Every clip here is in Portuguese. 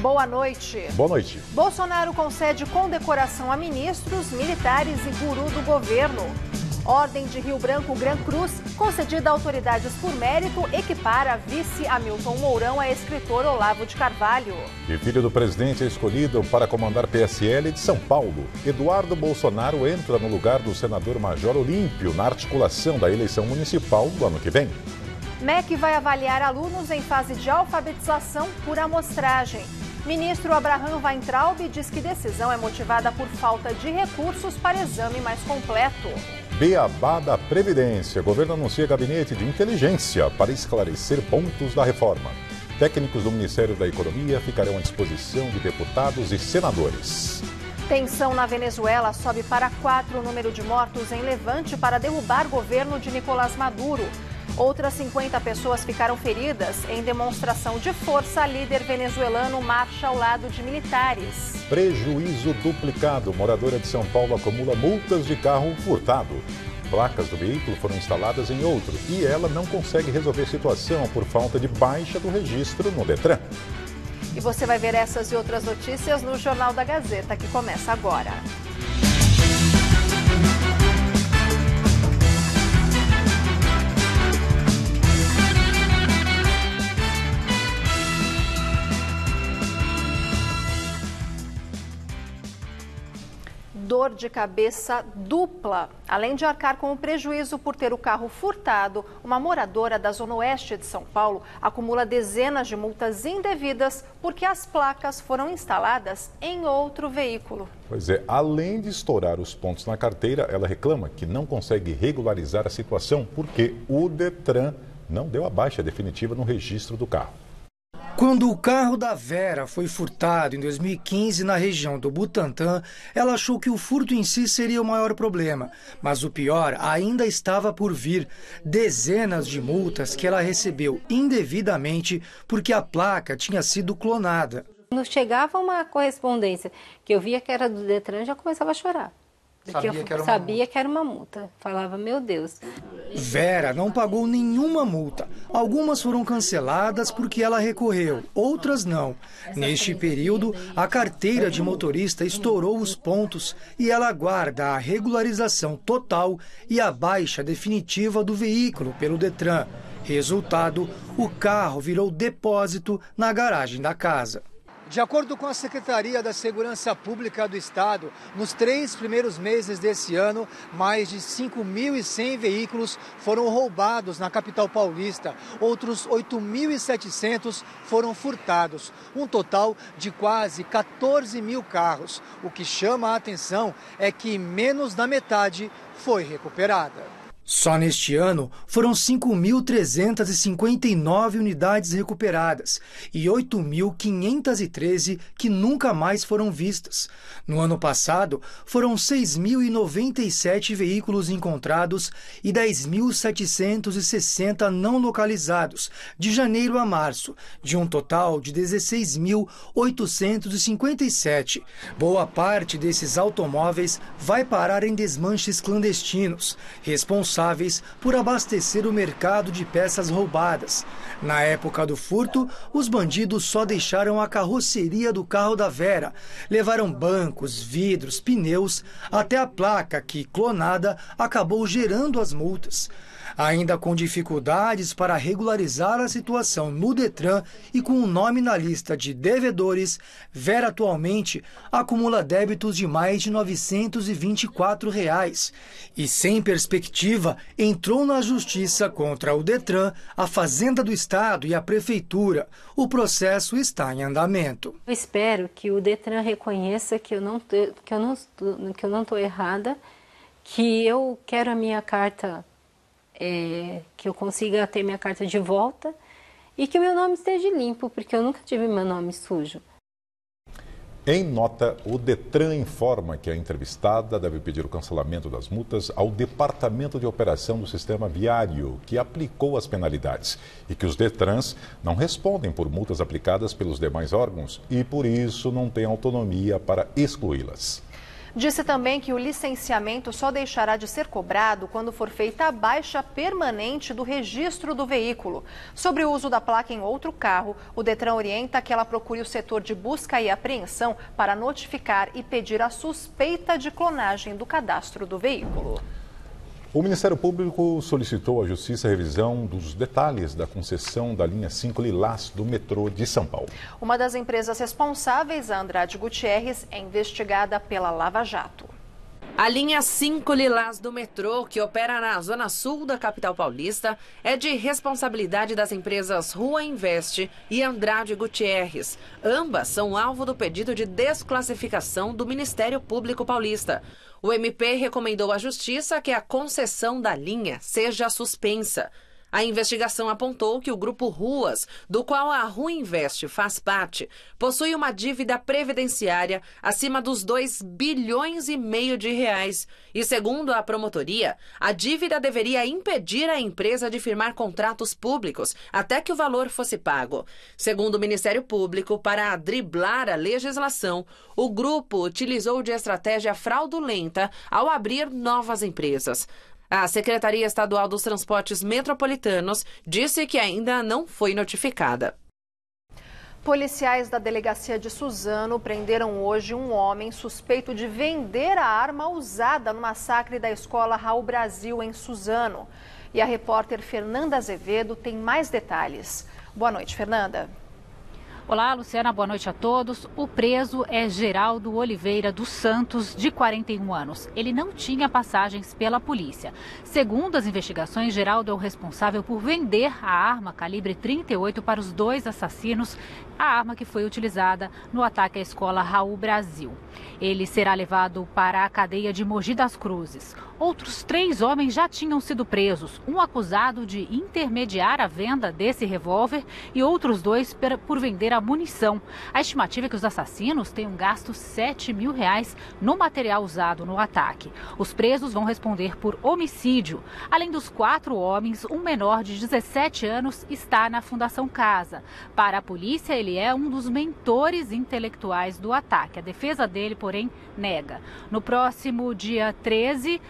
Boa noite. Boa noite. Bolsonaro concede condecoração a ministros, militares e guru do governo. Ordem de Rio Branco Gran Cruz, concedida a autoridades por mérito, equipara vice Hamilton Mourão a escritor Olavo de Carvalho. E filho do presidente é escolhido para comandar PSL de São Paulo. Eduardo Bolsonaro entra no lugar do senador Major Olímpio na articulação da eleição municipal do ano que vem. MEC vai avaliar alunos em fase de alfabetização por amostragem. Ministro Abraham Weintraub diz que decisão é motivada por falta de recursos para exame mais completo. Beabá da Previdência. O governo anuncia gabinete de inteligência para esclarecer pontos da reforma. Técnicos do Ministério da Economia ficarão à disposição de deputados e senadores. Tensão na Venezuela sobe para 4 o número de mortos em levante para derrubar governo de Nicolás Maduro. Outras 50 pessoas ficaram feridas em demonstração de força. Líder venezuelano marcha ao lado de militares. Prejuízo duplicado. Moradora de São Paulo acumula multas de carro furtado. Placas do veículo foram instaladas em outro e ela não consegue resolver a situação por falta de baixa do registro no Detran. E você vai ver essas e outras notícias no Jornal da Gazeta, que começa agora. Dor de cabeça dupla. Além de arcar com o prejuízo por ter o carro furtado, uma moradora da Zona Oeste de São Paulo acumula dezenas de multas indevidas porque as placas foram instaladas em outro veículo. Pois é, além de estourar os pontos na carteira, ela reclama que não consegue regularizar a situação porque o Detran não deu a baixa definitiva no registro do carro. Quando o carro da Vera foi furtado em 2015 na região do Butantã, ela achou que o furto em si seria o maior problema. Mas o pior ainda estava por vir. Dezenas de multas que ela recebeu indevidamente porque a placa tinha sido clonada. Quando chegava uma correspondência que eu via que era do Detran, já começava a chorar. Porque eu sabia que era uma multa. Falava, meu Deus. Vera não pagou nenhuma multa. Algumas foram canceladas porque ela recorreu, outras não. Neste período, a carteira de motorista estourou os pontos e ela aguarda a regularização total e a baixa definitiva do veículo pelo Detran. Resultado, o carro virou depósito na garagem da casa. De acordo com a Secretaria da Segurança Pública do Estado, nos 3 primeiros meses desse ano, mais de 5.100 veículos foram roubados na capital paulista. Outros 8.700 foram furtados. Um total de quase 14 mil carros. O que chama a atenção é que menos da metade foi recuperada. Só neste ano foram 5.359 unidades recuperadas e 8.513 que nunca mais foram vistas. No ano passado, foram 6.097 veículos encontrados e 10.760 não localizados, de janeiro a março, de um total de 16.857. Boa parte desses automóveis vai parar em desmanches clandestinos, responsáveis por abastecer o mercado de peças roubadas. Na época do furto, os bandidos só deixaram a carroceria do carro da Vera. Levaram bancos, vidros, pneus, até a placa que, clonada, acabou gerando as multas. Ainda com dificuldades para regularizar a situação no Detran e com o nome na lista de devedores, Vera atualmente acumula débitos de mais de R$ 924. E sem perspectiva, entrou na justiça contra o Detran, a Fazenda do Estado e a Prefeitura. O processo está em andamento. Eu espero que o Detran reconheça que eu não estou errada, que eu quero a minha carta, que eu consiga ter minha carta de volta e que o meu nome esteja limpo, porque eu nunca tive meu nome sujo. Em nota, o Detran informa que a entrevistada deve pedir o cancelamento das multas ao Departamento de Operação do Sistema Viário, que aplicou as penalidades, e que os Detrans não respondem por multas aplicadas pelos demais órgãos e, por isso, não têm autonomia para excluí-las. Disse também que o licenciamento só deixará de ser cobrado quando for feita a baixa permanente do registro do veículo. Sobre o uso da placa em outro carro, o Detran orienta que ela procure o setor de busca e apreensão para notificar e pedir a suspeita de clonagem do cadastro do veículo. O Ministério Público solicitou à Justiça a revisão dos detalhes da concessão da linha 5 Lilás do metrô de São Paulo. Uma das empresas responsáveis, a Andrade Gutierrez, é investigada pela Lava Jato. A linha 5 Lilás do metrô, que opera na zona sul da capital paulista, é de responsabilidade das empresas Rua Invest e Andrade Gutierrez. Ambas são alvo do pedido de desclassificação do Ministério Público Paulista. O MP recomendou à Justiça que a concessão da linha seja suspensa. A investigação apontou que o grupo Ruas, do qual a Rua Invest faz parte, possui uma dívida previdenciária acima dos 2,5 bilhões de reais. E segundo a promotoria, a dívida deveria impedir a empresa de firmar contratos públicos até que o valor fosse pago. Segundo o Ministério Público, para driblar a legislação, o grupo utilizou de estratégia fraudulenta ao abrir novas empresas. A Secretaria Estadual dos Transportes Metropolitanos disse que ainda não foi notificada. Policiais da delegacia de Suzano prenderam hoje um homem suspeito de vender a arma usada no massacre da escola Raul Brasil, em Suzano. E a repórter Fernanda Azevedo tem mais detalhes. Boa noite, Fernanda. Olá, Luciana, boa noite a todos. O preso é Geraldo Oliveira dos Santos, de 41 anos. Ele não tinha passagens pela polícia. Segundo as investigações, Geraldo é o responsável por vender a arma calibre 38 para os 2 assassinos, a arma que foi utilizada no ataque à escola Raul Brasil. Ele será levado para a cadeia de Mogi das Cruzes. Outros 3 homens já tinham sido presos, um acusado de intermediar a venda desse revólver e outros 2 por vender a munição. A estimativa é que os assassinos tenham gasto R$7 mil no material usado no ataque. Os presos vão responder por homicídio. Além dos 4 homens, um menor de 17 anos está na Fundação Casa. Para a polícia, ele é um dos mentores intelectuais do ataque. A defesa dele, porém, nega. No próximo dia 13,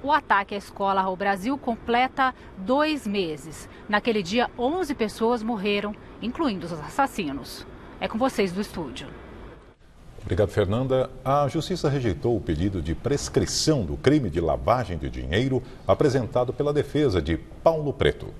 o ataque à escola Raul Brasil completa 2 meses. Naquele dia, 11 pessoas morreram, incluindo os assassinos. É com vocês do estúdio. Obrigado, Fernanda. A Justiça rejeitou o pedido de prescrição do crime de lavagem de dinheiro apresentado pela defesa de Paulo Preto.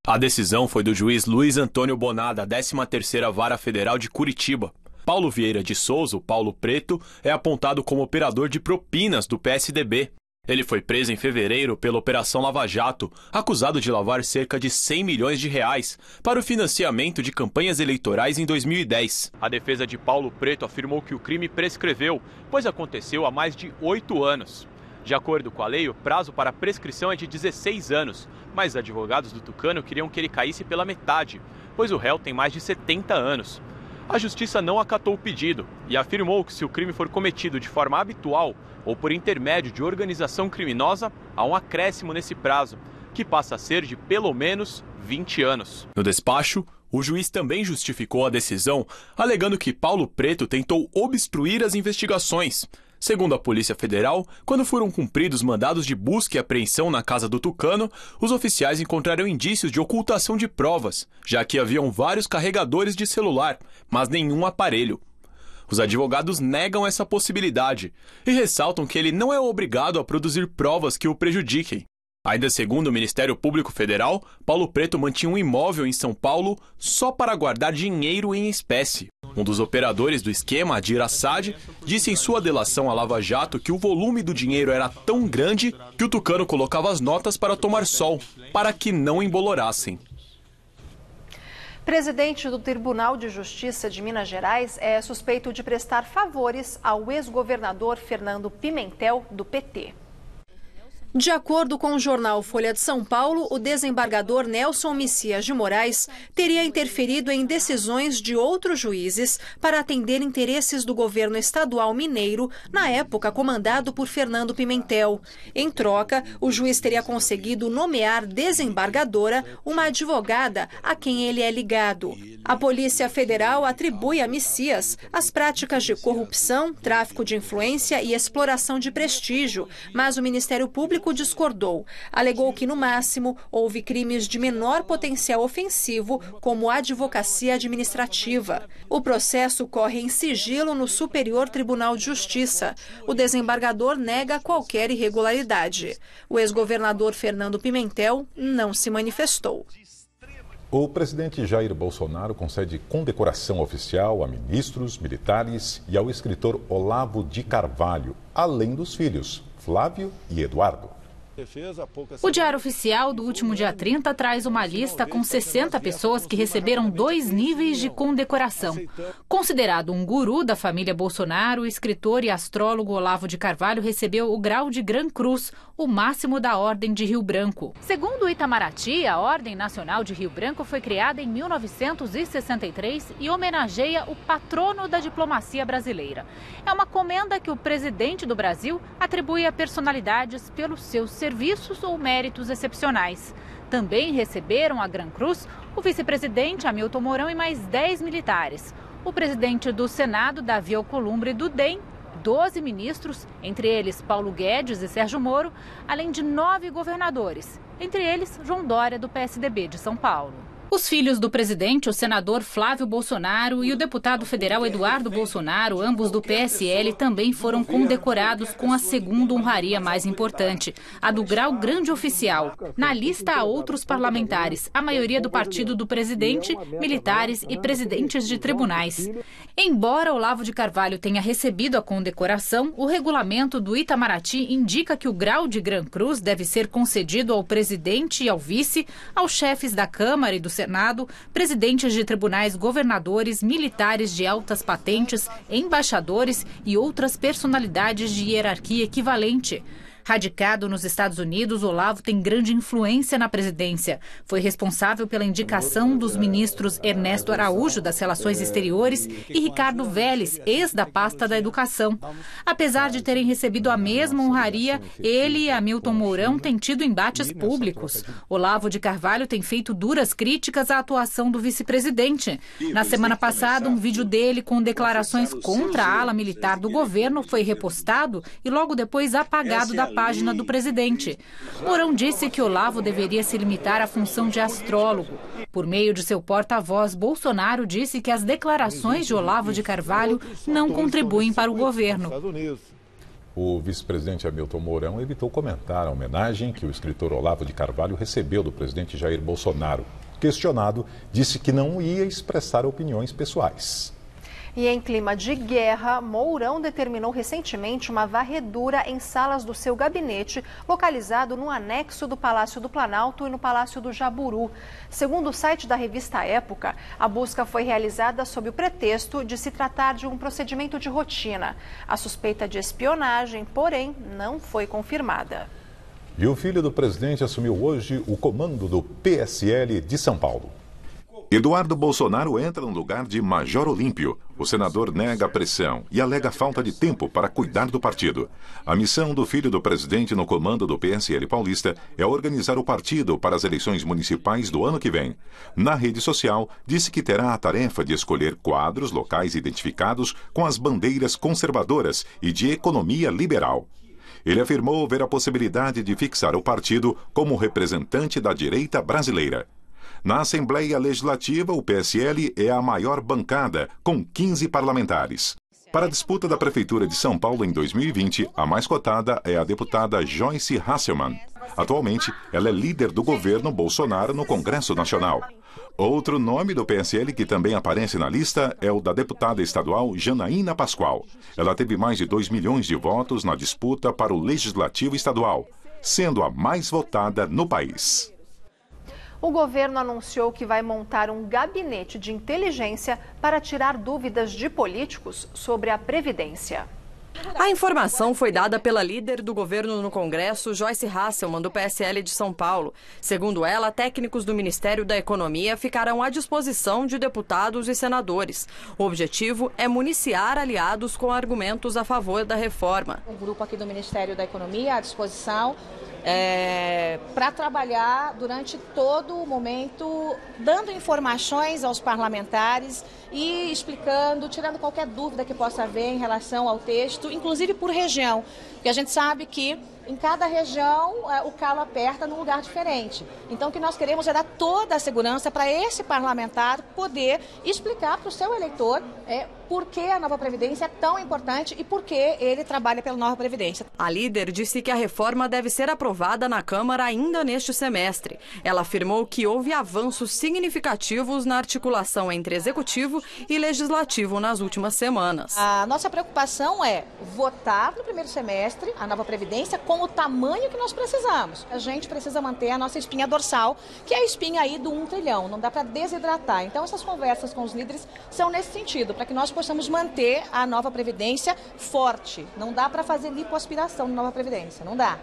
A decisão foi do juiz Luiz Antônio Boná, da 13ª Vara Federal de Curitiba. Paulo Vieira de Souza, o Paulo Preto, é apontado como operador de propinas do PSDB. Ele foi preso em fevereiro pela Operação Lava Jato, acusado de lavar cerca de R$100 milhões para o financiamento de campanhas eleitorais em 2010. A defesa de Paulo Preto afirmou que o crime prescreveu, pois aconteceu há mais de 8 anos. De acordo com a lei, o prazo para prescrição é de 16 anos, mas advogados do Tucano queriam que ele caísse pela metade, pois o réu tem mais de 70 anos. A Justiça não acatou o pedido e afirmou que se o crime for cometido de forma habitual ou por intermédio de organização criminosa, há um acréscimo nesse prazo, que passa a ser de pelo menos 20 anos. No despacho, o juiz também justificou a decisão, alegando que Paulo Preto tentou obstruir as investigações. Segundo a Polícia Federal, quando foram cumpridos mandados de busca e apreensão na casa do Tucano, os oficiais encontraram indícios de ocultação de provas, já que haviam vários carregadores de celular, mas nenhum aparelho. Os advogados negam essa possibilidade e ressaltam que ele não é obrigado a produzir provas que o prejudiquem. Ainda segundo o Ministério Público Federal, Paulo Preto mantinha um imóvel em São Paulo só para guardar dinheiro em espécie. Um dos operadores do esquema, Adir Assad, disse em sua delação à Lava Jato que o volume do dinheiro era tão grande que o Tucano colocava as notas para tomar sol, para que não embolorassem. Presidente do Tribunal de Justiça de Minas Gerais é suspeito de prestar favores ao ex-governador Fernando Pimentel, do PT. De acordo com o jornal Folha de São Paulo, o desembargador Nelson Messias de Moraes teria interferido em decisões de outros juízes para atender interesses do governo estadual mineiro, na época comandado por Fernando Pimentel. Em troca, o juiz teria conseguido nomear desembargadora uma advogada a quem ele é ligado. A Polícia Federal atribui a Messias as práticas de corrupção, tráfico de influência e exploração de prestígio, mas o Ministério Público discordou. Alegou que, no máximo, houve crimes de menor potencial ofensivo, como advocacia administrativa. O processo corre em sigilo no Superior Tribunal de Justiça. O desembargador nega qualquer irregularidade. O ex-governador Fernando Pimentel não se manifestou. O presidente Jair Bolsonaro concede condecoração oficial a ministros, militares e ao escritor Olavo de Carvalho, além dos filhos, Flávio e Eduardo. O Diário Oficial do último dia 30 traz uma lista com 60 pessoas que receberam 2 níveis de condecoração. Considerado um guru da família Bolsonaro, o escritor e astrólogo Olavo de Carvalho recebeu o grau de Gran Cruz, o máximo da Ordem de Rio Branco. Segundo o Itamaraty, a Ordem Nacional de Rio Branco foi criada em 1963 e homenageia o patrono da diplomacia brasileira. É uma comenda que o presidente do Brasil atribui a personalidades pelos seus serviços ou méritos excepcionais. Também receberam a Gran Cruz o vice-presidente Hamilton Mourão e mais 10 militares. O presidente do Senado, Davi Alcolumbre, do DEM, 12 ministros, entre eles Paulo Guedes e Sérgio Moro, além de 9 governadores, entre eles João Dória, do PSDB de São Paulo. Os filhos do presidente, o senador Flávio Bolsonaro e o deputado federal Eduardo Bolsonaro, ambos do PSL, também foram condecorados com a segunda honraria mais importante, a do grau grande oficial. Na lista há outros parlamentares, a maioria do partido do presidente, militares e presidentes de tribunais. Embora Olavo de Carvalho tenha recebido a condecoração, o regulamento do Itamaraty indica que o grau de Gran Cruz deve ser concedido ao presidente e ao vice, aos chefes da Câmara e do Senado, presidentes de tribunais, governadores, militares de altas patentes, embaixadores e outras personalidades de hierarquia equivalente. Radicado nos Estados Unidos, Olavo tem grande influência na presidência. Foi responsável pela indicação dos ministros Ernesto Araújo, das Relações Exteriores, e Ricardo Vélez, ex da pasta da Educação. Apesar de terem recebido a mesma honraria, ele e Hamilton Mourão têm tido embates públicos. Olavo de Carvalho tem feito duras críticas à atuação do vice-presidente. Na semana passada, um vídeo dele com declarações contra a ala militar do governo foi repostado e logo depois apagado da página do presidente. Mourão disse que Olavo deveria se limitar à função de astrólogo. Por meio de seu porta-voz, Bolsonaro disse que as declarações de Olavo de Carvalho não contribuem para o governo. O vice-presidente Hamilton Mourão evitou comentar a homenagem que o escritor Olavo de Carvalho recebeu do presidente Jair Bolsonaro. Questionado, disse que não ia expressar opiniões pessoais. E em clima de guerra, Mourão determinou recentemente uma varredura em salas do seu gabinete, localizado no anexo do Palácio do Planalto e no Palácio do Jaburu. Segundo o site da revista Época, a busca foi realizada sob o pretexto de se tratar de um procedimento de rotina. A suspeita de espionagem, porém, não foi confirmada. E o filho do presidente assumiu hoje o comando do PSL de São Paulo. Eduardo Bolsonaro entra no lugar de Major Olímpio. O senador nega a pressão e alega falta de tempo para cuidar do partido. A missão do filho do presidente no comando do PSL paulista é organizar o partido para as eleições municipais do ano que vem. Na rede social, disse que terá a tarefa de escolher quadros locais identificados com as bandeiras conservadoras e de economia liberal. Ele afirmou ver a possibilidade de fixar o partido como representante da direita brasileira. Na Assembleia Legislativa, o PSL é a maior bancada, com 15 parlamentares. Para a disputa da Prefeitura de São Paulo em 2020, a mais cotada é a deputada Joyce Hasselmann. Atualmente, ela é líder do governo Bolsonaro no Congresso Nacional. Outro nome do PSL que também aparece na lista é o da deputada estadual Janaína Pascoal. Ela teve mais de 2 milhões de votos na disputa para o Legislativo Estadual, sendo a mais votada no país. O governo anunciou que vai montar um gabinete de inteligência para tirar dúvidas de políticos sobre a Previdência. A informação foi dada pela líder do governo no Congresso, Joyce Hasselmann, do PSL de São Paulo. Segundo ela, técnicos do Ministério da Economia ficarão à disposição de deputados e senadores. O objetivo é municiar aliados com argumentos a favor da reforma. Um grupo aqui do Ministério da Economia à disposição para trabalhar durante todo o momento, dando informações aos parlamentares e explicando, tirando qualquer dúvida que possa haver em relação ao texto, inclusive por região, porque a gente sabe que em cada região o calo aperta num lugar diferente. Então o que nós queremos é dar toda a segurança para esse parlamentar poder explicar para o seu eleitor por que a nova Previdência é tão importante e por que ele trabalha pela nova Previdência. A líder disse que a reforma deve ser aprovada na Câmara ainda neste semestre. Ela afirmou que houve avanços significativos na articulação entre Executivo e Legislativo nas últimas semanas. A nossa preocupação é votar no primeiro semestre a nova Previdência com o tamanho que nós precisamos. A gente precisa manter a nossa espinha dorsal, que é a espinha aí do 1 trilhão. Não dá para desidratar. Então essas conversas com os líderes são nesse sentido, para que nós possamos manter a nova Previdência forte. Não dá para fazer lipoaspiração na nova Previdência, não dá.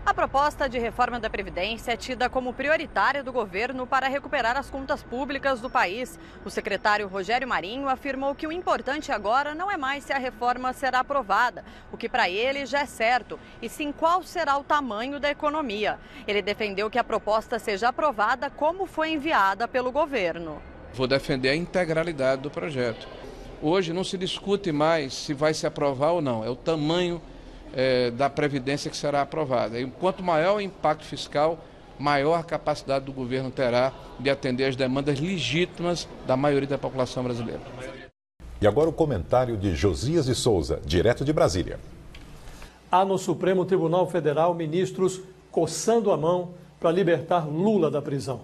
A proposta de reforma da Previdência é tida como prioritária do governo para recuperar as contas públicas do país. O secretário Rogério Marinho afirmou que o importante agora não é mais se a reforma será aprovada, o que para ele já é certo, e sim qual será o tamanho da economia. Ele defendeu que a proposta seja aprovada como foi enviada pelo governo. Vou defender a integralidade do projeto. Hoje não se discute mais se vai se aprovar ou não, é o tamanho da Previdência que será aprovada. E quanto maior o impacto fiscal, maior a capacidade do governo terá de atender às demandas legítimas da maioria da população brasileira. E agora o comentário de Josias de Souza, direto de Brasília. Há no Supremo Tribunal Federal ministros coçando a mão para libertar Lula da prisão.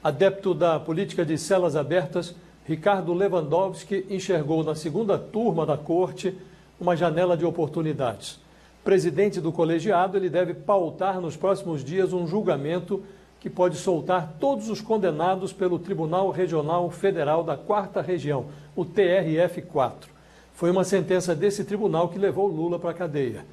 Adepto da política de celas abertas, Ricardo Lewandowski enxergou na segunda turma da corte uma janela de oportunidades. Presidente do colegiado, ele deve pautar nos próximos dias um julgamento que pode soltar todos os condenados pelo Tribunal Regional Federal da 4ª Região, o TRF4. Foi uma sentença desse tribunal que levou Lula para a cadeia.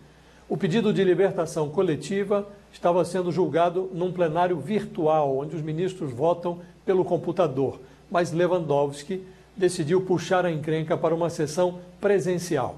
O pedido de libertação coletiva estava sendo julgado num plenário virtual, onde os ministros votam pelo computador, mas Lewandowski decidiu puxar a encrenca para uma sessão presencial.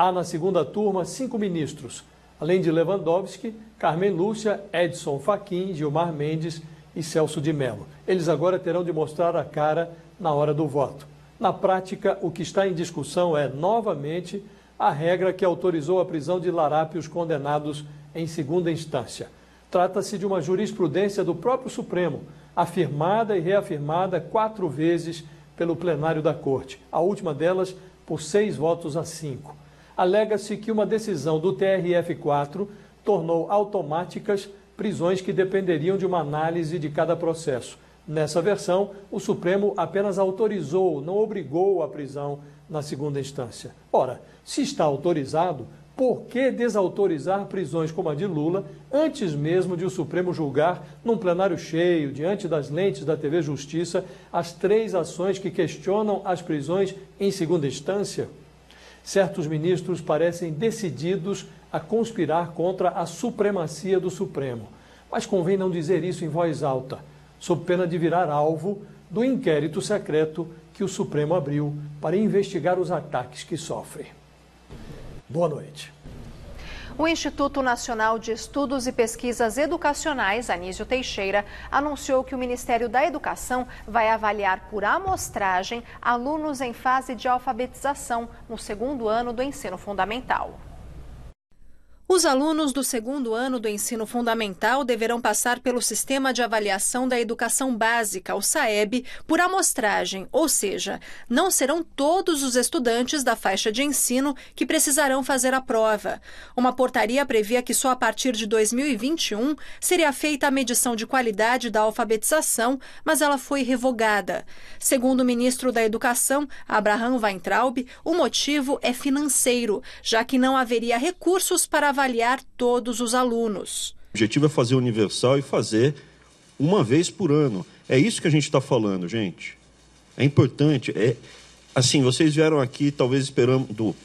Há na segunda turma 5 ministros, além de Lewandowski, Carmen Lúcia, Edson Fachin, Gilmar Mendes e Celso de Mello. Eles agora terão de mostrar a cara na hora do voto. Na prática, o que está em discussão é, novamente, a regra que autorizou a prisão de larápios condenados em segunda instância. Trata-se de uma jurisprudência do próprio Supremo, afirmada e reafirmada 4 vezes pelo plenário da Corte, a última delas por 6 votos a 5. Alega-se que uma decisão do TRF4 tornou automáticas prisões que dependeriam de uma análise de cada processo. Nessa versão, o Supremo apenas autorizou, não obrigou a prisão na segunda instância. Ora, se está autorizado, por que desautorizar prisões como a de Lula antes mesmo de o Supremo julgar, num plenário cheio, diante das lentes da TV Justiça, as 3 ações que questionam as prisões em segunda instância? Certos ministros parecem decididos a conspirar contra a supremacia do Supremo. Mas convém não dizer isso em voz alta, sob pena de virar alvo do inquérito secreto que o Supremo abriu para investigar os ataques que sofre. Boa noite. O Instituto Nacional de Estudos e Pesquisas Educacionais, Anísio Teixeira, anunciou que o Ministério da Educação vai avaliar por amostragem alunos em fase de alfabetização no 2º ano do ensino fundamental. Os alunos do 2º ano do ensino fundamental deverão passar pelo Sistema de Avaliação da Educação Básica, o SAEB, por amostragem, ou seja, não serão todos os estudantes da faixa de ensino que precisarão fazer a prova. Uma portaria previa que só a partir de 2021 seria feita a medição de qualidade da alfabetização, mas ela foi revogada. Segundo o ministro da Educação, Abraham Weintraub, o motivo é financeiro, já que não haveria recursos para avaliar todos os alunos. O objetivo é fazer universal e fazer uma vez por ano. É isso que a gente está falando, gente. É importante. Assim, vocês vieram aqui talvez esperando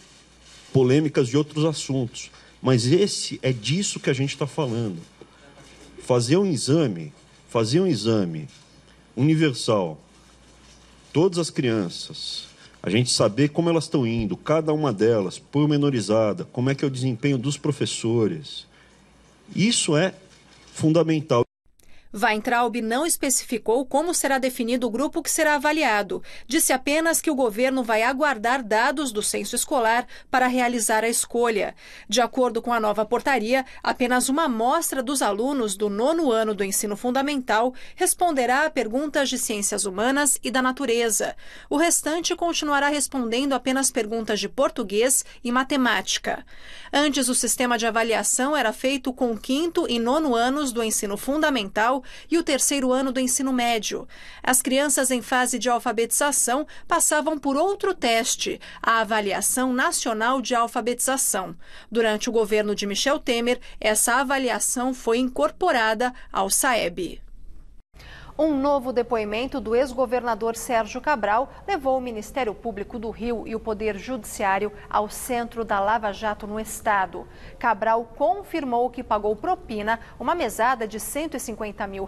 polêmicas de outros assuntos. Mas é disso que a gente está falando. Fazer um exame universal, todas as crianças, a gente saber como elas estão indo, cada uma delas, pormenorizada, como é que é o desempenho dos professores. Isso é fundamental. Weintraub não especificou como será definido o grupo que será avaliado. Disse apenas que o governo vai aguardar dados do censo escolar para realizar a escolha. De acordo com a nova portaria, apenas uma amostra dos alunos do 9º ano do ensino fundamental responderá a perguntas de ciências humanas e da natureza. O restante continuará respondendo apenas perguntas de português e matemática. Antes, o sistema de avaliação era feito com o 5º e 9º anos do ensino fundamental e o 3º ano do ensino médio. As crianças em fase de alfabetização passavam por outro teste, a Avaliação Nacional de Alfabetização. Durante o governo de Michel Temer, essa avaliação foi incorporada ao SAEB. Um novo depoimento do ex-governador Sérgio Cabral levou o Ministério Público do Rio e o Poder Judiciário ao centro da Lava Jato no estado. Cabral confirmou que pagou propina, uma mesada de R$150 mil,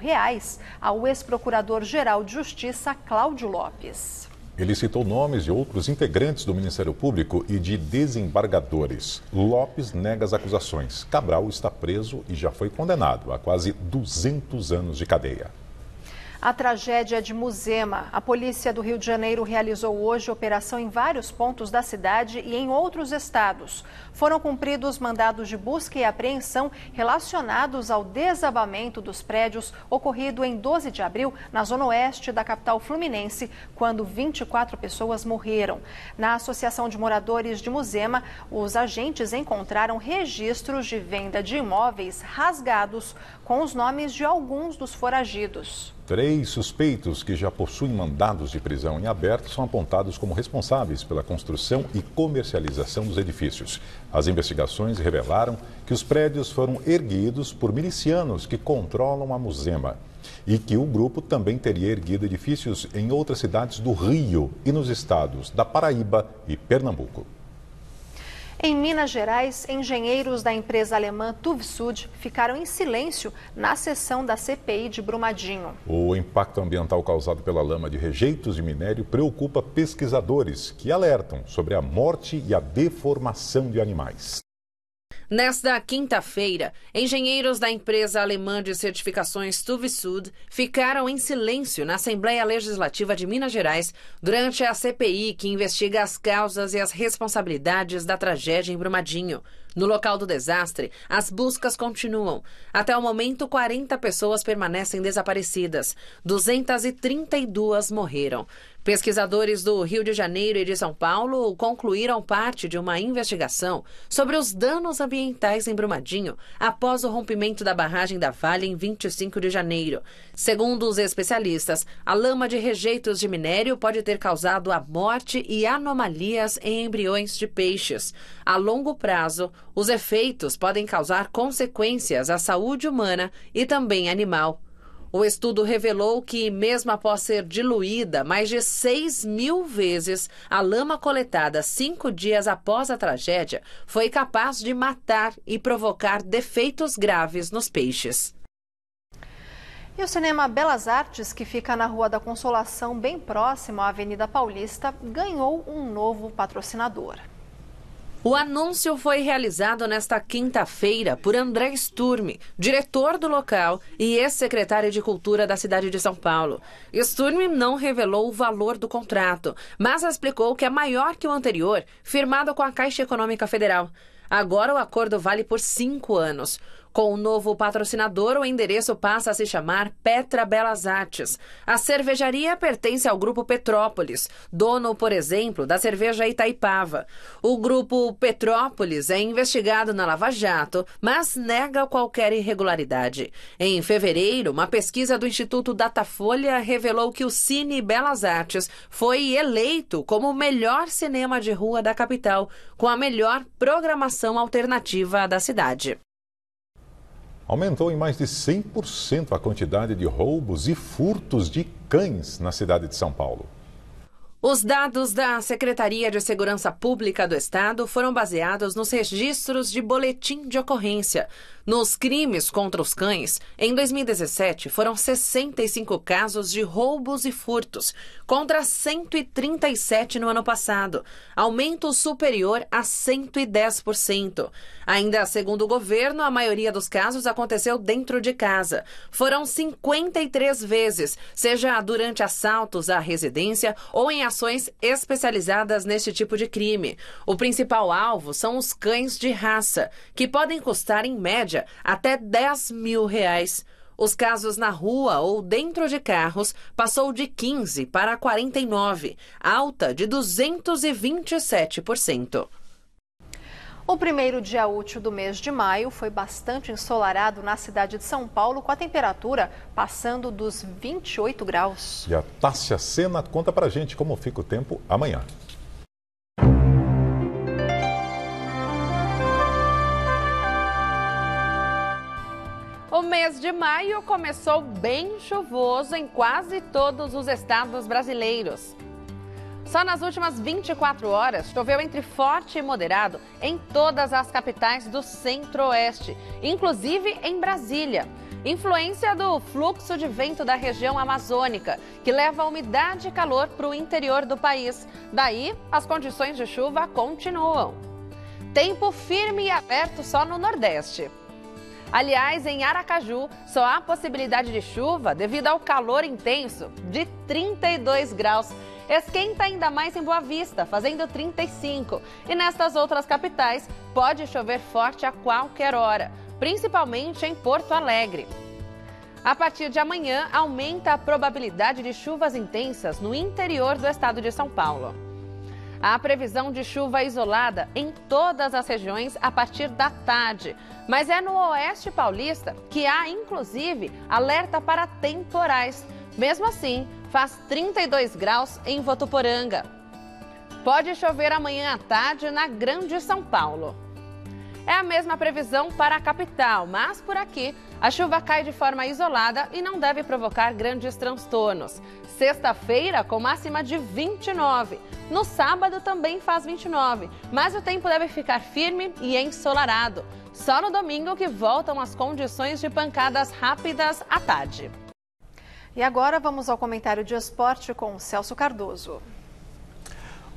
ao ex-procurador-geral de Justiça, Cláudio Lopes. Ele citou nomes de outros integrantes do Ministério Público e de desembargadores. Lopes nega as acusações. Cabral está preso e já foi condenado a quase 200 anos de cadeia. A tragédia de Muzema. A polícia do Rio de Janeiro realizou hoje operação em vários pontos da cidade e em outros estados. Foram cumpridos mandados de busca e apreensão relacionados ao desabamento dos prédios ocorrido em 12 de abril, na zona oeste da capital fluminense, quando 24 pessoas morreram. Na Associação de Moradores de Muzema, os agentes encontraram registros de venda de imóveis rasgados com os nomes de alguns dos foragidos. 3 suspeitos que já possuem mandados de prisão em aberto são apontados como responsáveis pela construção e comercialização dos edifícios. As investigações revelaram que os prédios foram erguidos por milicianos que controlam a Muzema e que o grupo também teria erguido edifícios em outras cidades do Rio e nos estados da Paraíba e Pernambuco. Em Minas Gerais, engenheiros da empresa alemã TÜV-SÜD ficaram em silêncio na sessão da CPI de Brumadinho. O impacto ambiental causado pela lama de rejeitos de minério preocupa pesquisadores que alertam sobre a morte e a deformação de animais. Nesta quinta-feira, engenheiros da empresa alemã de certificações TÜV-SÜD ficaram em silêncio na Assembleia Legislativa de Minas Gerais durante a CPI que investiga as causas e as responsabilidades da tragédia em Brumadinho. No local do desastre, as buscas continuam. Até o momento, 40 pessoas permanecem desaparecidas. 232 morreram. Pesquisadores do Rio de Janeiro e de São Paulo concluíram parte de uma investigação sobre os danos ambientais em Brumadinho após o rompimento da barragem da Vale em 25 de janeiro. Segundo os especialistas, a lama de rejeitos de minério pode ter causado a morte e anomalias em embriões de peixes. A longo prazo, os efeitos podem causar consequências à saúde humana e também animal. O estudo revelou que, mesmo após ser diluída mais de 6.000 vezes, a lama coletada 5 dias após a tragédia foi capaz de matar e provocar defeitos graves nos peixes. E o cinema Belas Artes, que fica na Rua da Consolação, bem próximo à Avenida Paulista, ganhou um novo patrocinador. O anúncio foi realizado nesta quinta-feira por André Sturme, diretor do local e ex-secretário de Cultura da cidade de São Paulo. Sturme não revelou o valor do contrato, mas explicou que é maior que o anterior, firmado com a Caixa Econômica Federal. Agora o acordo vale por 5 anos. Com o novo patrocinador, o endereço passa a se chamar Petra Belas Artes. A cervejaria pertence ao Grupo Petrópolis, dono, por exemplo, da cerveja Itaipava. O Grupo Petrópolis é investigado na Lava Jato, mas nega qualquer irregularidade. Em fevereiro, uma pesquisa do Instituto Datafolha revelou que o Cine Belas Artes foi eleito como o melhor cinema de rua da capital, com a melhor programação alternativa da cidade. Aumentou em mais de 100% a quantidade de roubos e furtos de cães na cidade de São Paulo. Os dados da Secretaria de Segurança Pública do Estado foram baseados nos registros de boletim de ocorrência. Nos crimes contra os cães, em 2017, foram 65 casos de roubos e furtos, contra 137 no ano passado, aumento superior a 110%. Ainda segundo o governo, a maioria dos casos aconteceu dentro de casa. Foram 53 vezes, seja durante assaltos à residência ou em ações especializadas neste tipo de crime. O principal alvo são os cães de raça, que podem custar, em média, até R$10 mil. Os casos na rua ou dentro de carros passou de 15 para 49, alta de 227%. O primeiro dia útil do mês de maio foi bastante ensolarado na cidade de São Paulo, com a temperatura passando dos 28 graus. E a Tássia Sena conta pra gente como fica o tempo amanhã. O mês de maio começou bem chuvoso em quase todos os estados brasileiros. Só nas últimas 24 horas, choveu entre forte e moderado em todas as capitais do Centro-Oeste, inclusive em Brasília. Influência do fluxo de vento da região amazônica, que leva umidade e calor para o interior do país. Daí, as condições de chuva continuam. Tempo firme e aberto só no Nordeste. Aliás, em Aracaju, só há possibilidade de chuva devido ao calor intenso de 32 graus. Esquenta ainda mais em Boa Vista, fazendo 35. E nestas outras capitais, pode chover forte a qualquer hora, principalmente em Porto Alegre. A partir de amanhã, aumenta a probabilidade de chuvas intensas no interior do estado de São Paulo. Há previsão de chuva isolada em todas as regiões a partir da tarde, mas é no oeste paulista que há, inclusive, alerta para temporais. Mesmo assim, faz 32 graus em Votuporanga. Pode chover amanhã à tarde na Grande São Paulo. É a mesma previsão para a capital, mas por aqui a chuva cai de forma isolada e não deve provocar grandes transtornos. Sexta-feira com máxima de 29. No sábado também faz 29, mas o tempo deve ficar firme e ensolarado. Só no domingo que voltam as condições de pancadas rápidas à tarde. E agora vamos ao comentário de esporte com Celso Cardoso.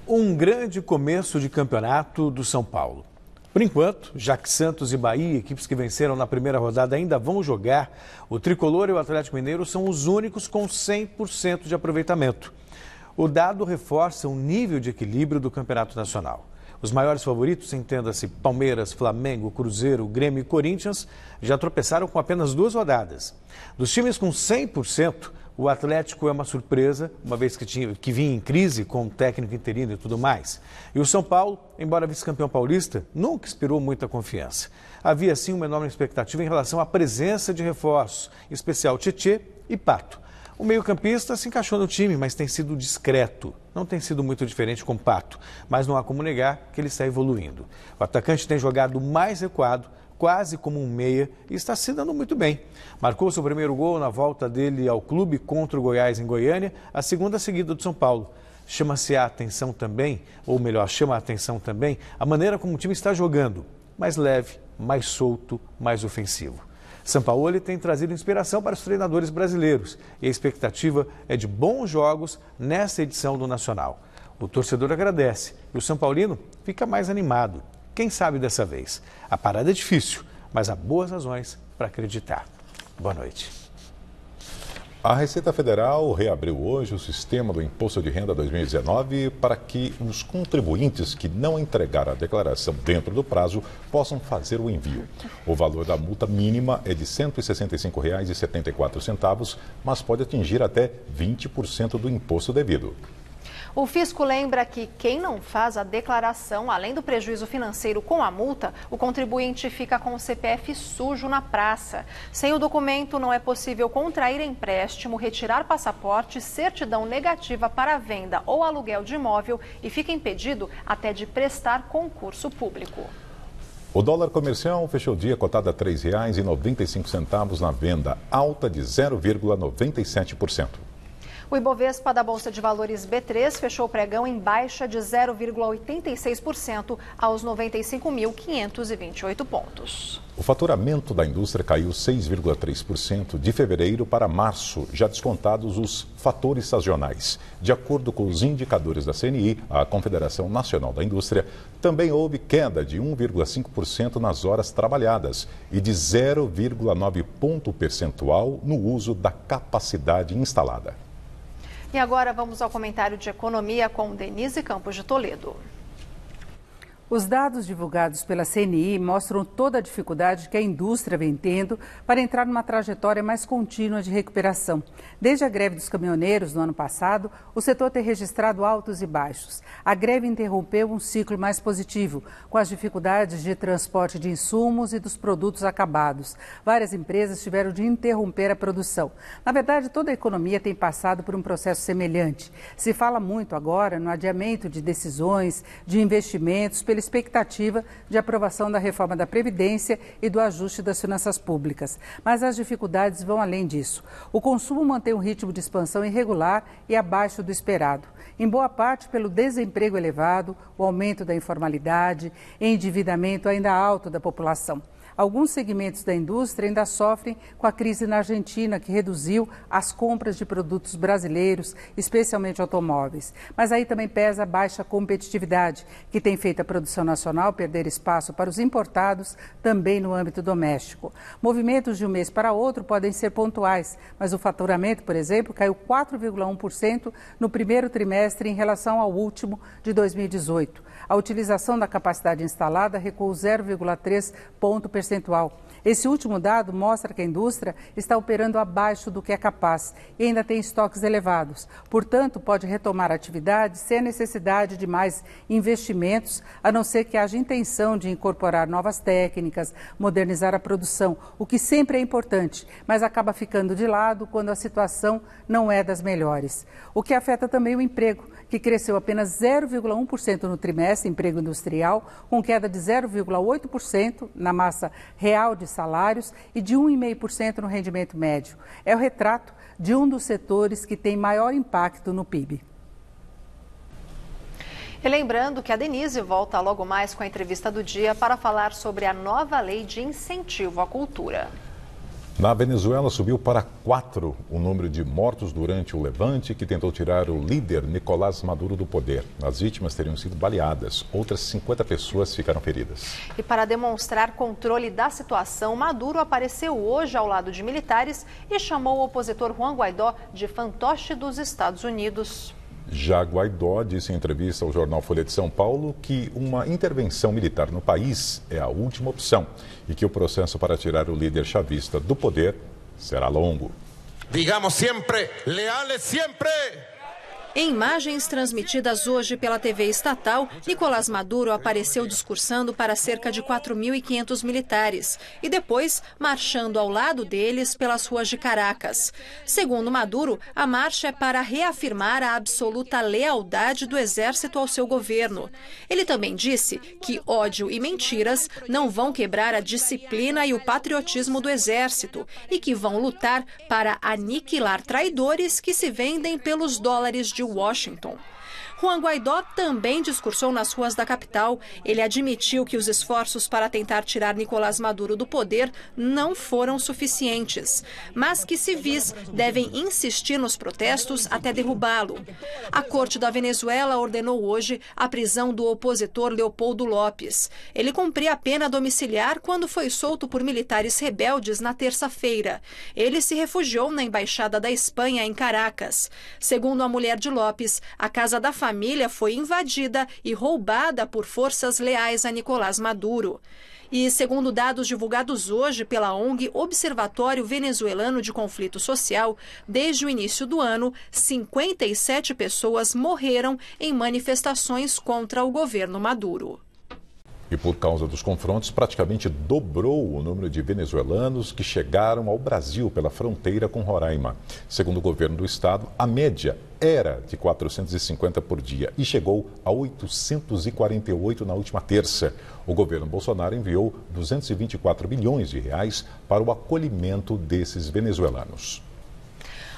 Um grande começo de campeonato do São Paulo. Por enquanto, já que Santos e Bahia, equipes que venceram na primeira rodada, ainda vão jogar, o Tricolor e o Atlético Mineiro são os únicos com 100% de aproveitamento. O dado reforça o nível de equilíbrio do Campeonato Nacional. Os maiores favoritos, entenda-se Palmeiras, Flamengo, Cruzeiro, Grêmio e Corinthians, já tropeçaram com apenas 2 rodadas. Dos times com 100%, o Atlético é uma surpresa, uma vez que vinha em crise com o técnico interino e tudo mais. E o São Paulo, embora vice-campeão paulista, nunca inspirou muita confiança. Havia, sim, uma enorme expectativa em relação à presença de reforços, em especial Tietê e Pato. O meio-campista se encaixou no time, mas tem sido discreto. Não tem sido muito diferente com o Pato, mas não há como negar que ele está evoluindo. O atacante tem jogado mais recuado, quase como um meia, e está se dando muito bem. Marcou seu primeiro gol na volta dele ao clube contra o Goiás em Goiânia, a segunda seguida do São Paulo. Chama-se a atenção também, ou melhor, chama a atenção também, a maneira como o time está jogando. Mais leve, mais solto, mais ofensivo. Sampaoli tem trazido inspiração para os treinadores brasileiros e a expectativa é de bons jogos nessa edição do Nacional. O torcedor agradece e o São Paulino fica mais animado. Quem sabe dessa vez? A parada é difícil, mas há boas razões para acreditar. Boa noite. A Receita Federal reabriu hoje o sistema do Imposto de Renda 2019 para que os contribuintes que não entregaram a declaração dentro do prazo possam fazer o envio. O valor da multa mínima é de R$ 165,74, mas pode atingir até 20% do imposto devido. O fisco lembra que quem não faz a declaração, além do prejuízo financeiro com a multa, o contribuinte fica com o CPF sujo na praça. Sem o documento, não é possível contrair empréstimo, retirar passaporte, certidão negativa para venda ou aluguel de imóvel e fica impedido até de prestar concurso público. O dólar comercial fechou o dia cotado a R$ 3,95 na venda, alta de 0,97%. O Ibovespa da Bolsa de Valores B3 fechou o pregão em baixa de 0,86% aos 95.528 pontos. O faturamento da indústria caiu 6,3% de fevereiro para março, já descontados os fatores sazonais. De acordo com os indicadores da CNI, a Confederação Nacional da Indústria, também houve queda de 1,5% nas horas trabalhadas e de 0,9 ponto percentual no uso da capacidade instalada. E agora vamos ao comentário de economia com Denise Campos de Toledo. Os dados divulgados pela CNI mostram toda a dificuldade que a indústria vem tendo para entrar numa trajetória mais contínua de recuperação. Desde a greve dos caminhoneiros no ano passado, o setor tem registrado altos e baixos. A greve interrompeu um ciclo mais positivo, com as dificuldades de transporte de insumos e dos produtos acabados. Várias empresas tiveram de interromper a produção. Na verdade, toda a economia tem passado por um processo semelhante. Se fala muito agora no adiamento de decisões, de investimentos, pela expectativa de aprovação da reforma da Previdência e do ajuste das finanças públicas. Mas as dificuldades vão além disso. O consumo mantém um ritmo de expansão irregular e abaixo do esperado, em boa parte pelo desemprego elevado, o aumento da informalidade e endividamento ainda alto da população. Alguns segmentos da indústria ainda sofrem com a crise na Argentina, que reduziu as compras de produtos brasileiros, especialmente automóveis. Mas aí também pesa a baixa competitividade, que tem feito a produção nacional perder espaço para os importados, também no âmbito doméstico. Movimentos de um mês para outro podem ser pontuais, mas o faturamento, por exemplo, caiu 4,1% no primeiro trimestre em relação ao último de 2018. A utilização da capacidade instalada recuou 0,3 ponto percentual. Esse último dado mostra que a indústria está operando abaixo do que é capaz e ainda tem estoques elevados. Portanto, pode retomar a atividade sem a necessidade de mais investimentos, a não ser que haja intenção de incorporar novas técnicas, modernizar a produção, o que sempre é importante, mas acaba ficando de lado quando a situação não é das melhores. O que afeta também o emprego, que cresceu apenas 0,1% no trimestre, emprego industrial, com queda de 0,8% na massa real de salários e de 1,5% no rendimento médio. É o retrato de um dos setores que tem maior impacto no PIB. E lembrando que a Denise volta logo mais com a entrevista do dia para falar sobre a nova lei de incentivo à cultura. Na Venezuela, subiu para 4 o número de mortos durante o levante que tentou tirar o líder Nicolás Maduro do poder. As vítimas teriam sido baleadas. Outras 50 pessoas ficaram feridas. E para demonstrar controle da situação, Maduro apareceu hoje ao lado de militares e chamou o opositor Juan Guaidó de fantoche dos Estados Unidos. Já Guaidó disse em entrevista ao jornal Folha de São Paulo que uma intervenção militar no país é a última opção e que o processo para tirar o líder chavista do poder será longo. Digamos sempre, leales sempre! Em imagens transmitidas hoje pela TV estatal, Nicolás Maduro apareceu discursando para cerca de 4.500 militares e depois marchando ao lado deles pelas ruas de Caracas. Segundo Maduro, a marcha é para reafirmar a absoluta lealdade do exército ao seu governo. Ele também disse que ódio e mentiras não vão quebrar a disciplina e o patriotismo do exército e que vão lutar para aniquilar traidores que se vendem pelos dólares de Washington. Juan Guaidó também discursou nas ruas da capital. Ele admitiu que os esforços para tentar tirar Nicolás Maduro do poder não foram suficientes, mas que civis devem insistir nos protestos até derrubá-lo. A Corte da Venezuela ordenou hoje a prisão do opositor Leopoldo López. Ele cumpria a pena domiciliar quando foi solto por militares rebeldes na terça-feira. Ele se refugiou na Embaixada da Espanha em Caracas. Segundo a mulher de López, a casa da família foi invadida e roubada por forças leais a Nicolás Maduro. E, segundo dados divulgados hoje pela ONG Observatório Venezuelano de Conflito Social, desde o início do ano, 57 pessoas morreram em manifestações contra o governo Maduro. E por causa dos confrontos, praticamente dobrou o número de venezuelanos que chegaram ao Brasil pela fronteira com Roraima. Segundo o governo do estado, a média era de 450 por dia e chegou a 848 na última terça. O governo Bolsonaro enviou 224 milhões de reais para o acolhimento desses venezuelanos.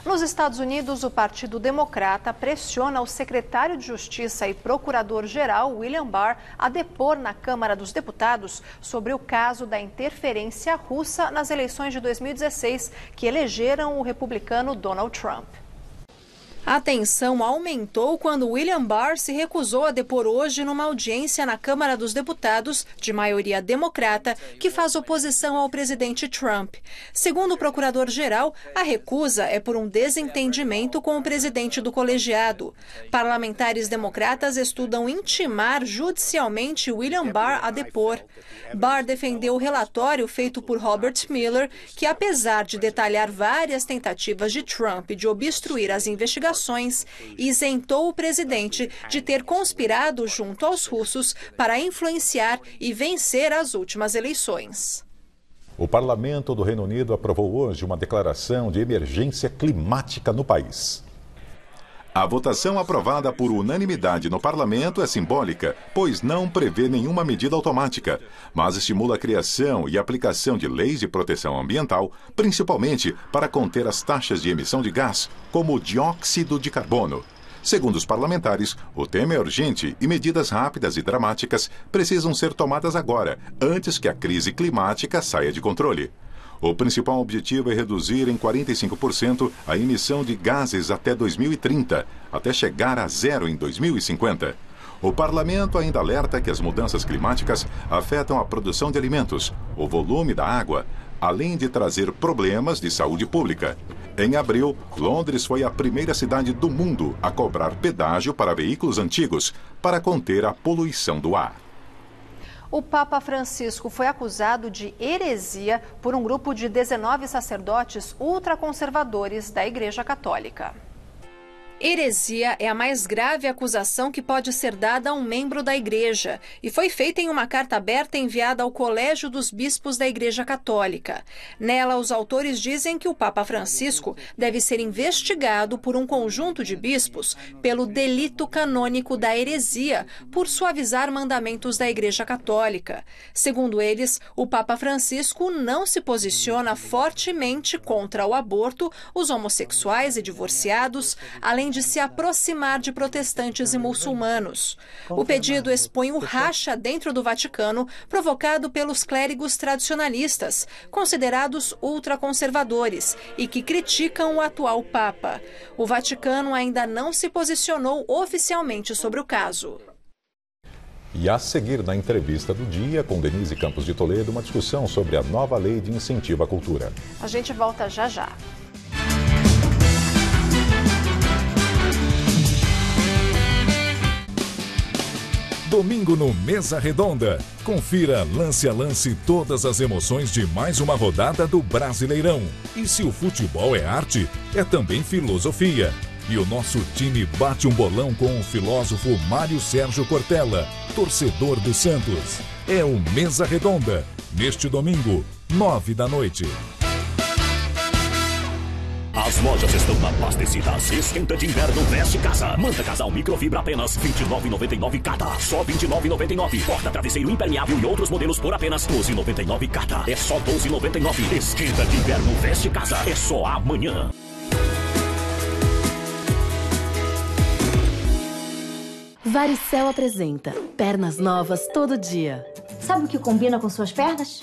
Nos Estados Unidos, o Partido Democrata pressiona o secretário de Justiça e procurador-geral William Barr a depor na Câmara dos Deputados sobre o caso da interferência russa nas eleições de 2016, que elegeram o republicano Donald Trump. A tensão aumentou quando William Barr se recusou a depor hoje numa audiência na Câmara dos Deputados, de maioria democrata, que faz oposição ao presidente Trump. Segundo o procurador-geral, a recusa é por um desentendimento com o presidente do colegiado. Parlamentares democratas estudam intimar judicialmente William Barr a depor. Barr defendeu o relatório feito por Robert Mueller, que, apesar de detalhar várias tentativas de Trump de obstruir as investigações, isentou o presidente de ter conspirado junto aos russos para influenciar e vencer as últimas eleições. O Parlamento do Reino Unido aprovou hoje uma declaração de emergência climática no país. A votação aprovada por unanimidade no parlamento é simbólica, pois não prevê nenhuma medida automática, mas estimula a criação e aplicação de leis de proteção ambiental, principalmente para conter as taxas de emissão de gás, como o dióxido de carbono. Segundo os parlamentares, o tema é urgente e medidas rápidas e dramáticas precisam ser tomadas agora, antes que a crise climática saia de controle. O principal objetivo é reduzir em 45% a emissão de gases até 2030, até chegar a zero em 2050. O parlamento ainda alerta que as mudanças climáticas afetam a produção de alimentos, o volume da água, além de trazer problemas de saúde pública. Em abril, Londres foi a primeira cidade do mundo a cobrar pedágio para veículos antigos, para conter a poluição do ar. O Papa Francisco foi acusado de heresia por um grupo de 19 sacerdotes ultraconservadores da Igreja Católica. Heresia é a mais grave acusação que pode ser dada a um membro da Igreja e foi feita em uma carta aberta enviada ao Colégio dos Bispos da Igreja Católica. Nela, os autores dizem que o Papa Francisco deve ser investigado por um conjunto de bispos pelo delito canônico da heresia, por suavizar mandamentos da Igreja Católica. Segundo eles, o Papa Francisco não se posiciona fortemente contra o aborto, os homossexuais e divorciados, além de se aproximar de protestantes e muçulmanos. O pedido expõe o racha dentro do Vaticano provocado pelos clérigos tradicionalistas, considerados ultraconservadores e que criticam o atual Papa. O Vaticano ainda não se posicionou oficialmente sobre o caso. E a seguir, na entrevista do dia com Denise Campos de Toledo, uma discussão sobre a nova lei de incentivo à cultura. A gente volta já já. Domingo no Mesa Redonda. Confira lance a lance todas as emoções de mais uma rodada do Brasileirão. E se o futebol é arte, é também filosofia. E o nosso time bate um bolão com o filósofo Mário Sérgio Cortella, torcedor do Santos. É o Mesa Redonda, neste domingo, 21h. As lojas estão abastecidas. Esquenta de inverno, veste casa. Manta casal microfibra apenas R$ 29,99 cada. Só R$ 29,99. Porta travesseiro impermeável e outros modelos por apenas R$ 12,99 cada. É só R$ 12,99. Esquenta de inverno, veste casa. É só amanhã. Varicel apresenta pernas novas todo dia. Sabe o que combina com suas pernas?